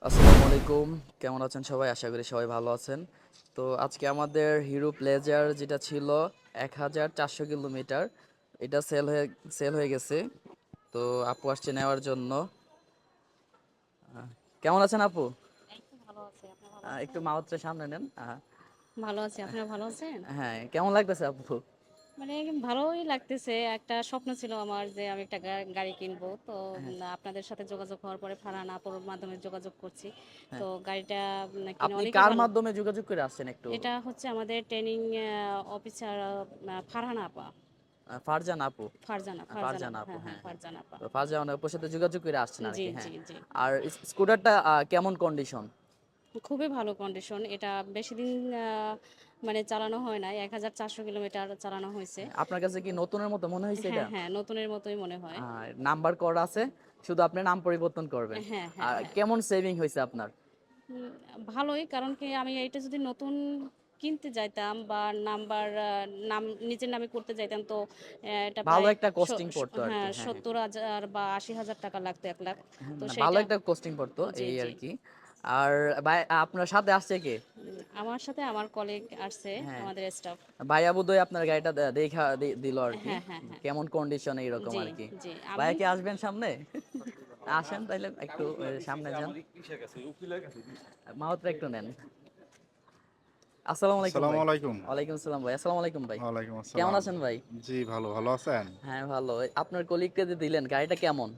আসসালামু আলাইকুম। কেমন আছেন সবাই? আশা করি সবাই ভালো আছেন। তো আজকে আমাদের হিরো প্লেজার যেটা ছিল 1400 কিলোমিটার, এটা সেল হয়ে গেছে। তো আপু আসছে নেওয়ার জন্য। কেমন আছেন আপু? এই তো ভালো আছি। আপনি ভালো একটু আছেন? মাউথটা সামনে নেন। ভালো আছি। আপনারা ভালো আছেন? হ্যাঁ, কেমন লাগতেছে আপু? মানে ভালোই লাগতেছে। একটা স্বপ্ন ছিল আমার যে আমি একটা গাড়ি কিনবো। তো হ্যাঁ, আপনাদের সাথে যোগাযোগ হওয়ার পরে ফারহান আপুর মাধ্যমে যোগাযোগ করছি। তো হ্যাঁ। গাড়িটা কিনে আপনি অনেকই কার ভালো। মাধ্যমে যোগাযোগ করে আসছেন একটু? এটা হচ্ছে আমাদের ট্রেনিং অফিসার ফারহান আপা। ফারজান আপু। ফারজানা, ফারজানা ফারজান আপা। আপু, হ্যাঁ, হ্যাঁ, হ্যাঁ, হ্যাঁ। ফারজানা আপা। তো ফারজান আপুর সাথে যোগাযোগ করে আসছেন জি, আরকি, হ্যাঁ। জি, জি। আর স্কুটারটা কেমন কন্ডিশন? খুবই ভালো কন্ডিশন। এটা বেশিদিন মানে চালানো হয় নাই। ১,৪০০ কিলোমিটার চালানো হয়েছে। আপনার কাছে কি নতুনের মতো মনে হইছে হ্যাঁ, এটা? হ্যাঁ, নতুনের মতোই মনে হয়। নাম্বার করা আছে, শুধু আপনি নাম পরিবর্তন করবেন। হ্যাঁ, হ্যাঁ, হ্যাঁ। কেমন সেভিং হইছে আপনার? উম ভালোই, কারণ কি আমি এইটা যদি নতুন কিনতে যাইতাম বা নাম্বার নাম নিজের নামে করতে যাইতাম তো এটা ভালো প্রায় একটা কস্টিং পড়তো হ্যাঁ আরকি। হ্যাঁ, হ্যাঁ। ৭০,০০০ বা ৮০,০০০ টাকা লাগতো ১,০০,০০০। তো না, ভালো সেইটা একটা কস্টিং পড়তো জি, এই জি। আরকি। আর ভাই আপনার সাথে আসছে কে? আমার সাথে আমার কলিগ আসছে, হ্যাঁ, আমাদের স্টাফ। ভাইয়া বোধহয় আপনার গাড়িটা দেখা দিল আরকি। হ্যাঁ, হ্যাঁ, হ্যাঁ। কেমন কন্ডিশন এইরকম জি, আরকি। জি। আমি ভাইয়া কি আসবেন সামনে? আসেন তাইলে একটু সামনে যান। মাউথটা একটু নেন। আসসালামু আলাইকুম আসসালামু ভাই। আলাইকুম। ওয়ালাইকুম আসসালাম ভাই। আসসালামু আলাইকুম ভাই। ওয়ালাইকুম কেমন আসসালাম। আছেন ভাই? জি ভালো, ভালো আছেন? হ্যাঁ, ভালো। আপনার কলিগকে যে দিলেন গাড়িটা কেমন?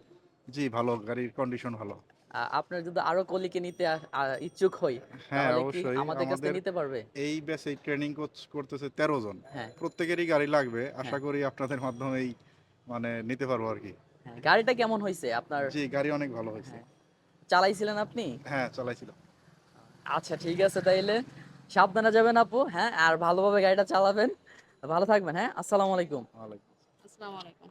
জি ভালো, গাড়ির কন্ডিশন ভালো। আপনার যদি আরো কলিগকে নিতে ইচ্ছুক হই, হ্যাঁ, তাহলে কি অবশ্যই আমাদের কাছ থেকে আমাদের নিতে পারবে? এই ব্যাচে ট্রেনিং করতেছে ১৩ জন। হ্যাঁ, প্রত্যেকেরই গাড়ি লাগবে। হ্যাঁ, আশা করি আপনাদের মাধ্যমেই নিতে পারবো আরকি। হ্যাঁ। গাড়িটা কেমন হইছে আপনার? জি, গাড়ি অনেক ভালো হয়েছে। হ্যাঁ, চালাইছিলেন আপনি? হ্যাঁ, চালাইছিলাম। আচ্ছা, ঠিক আছে তাইলে। সাবধানে যাবেন আপু, হ্যাঁ? আর ভালোভাবে গাড়িটা চালাবেন। ভালো থাকবেন, হ্যাঁ? আসসালামু আলাইকুম। ওয়ালাইকুম আসসালামু আলাইকুম।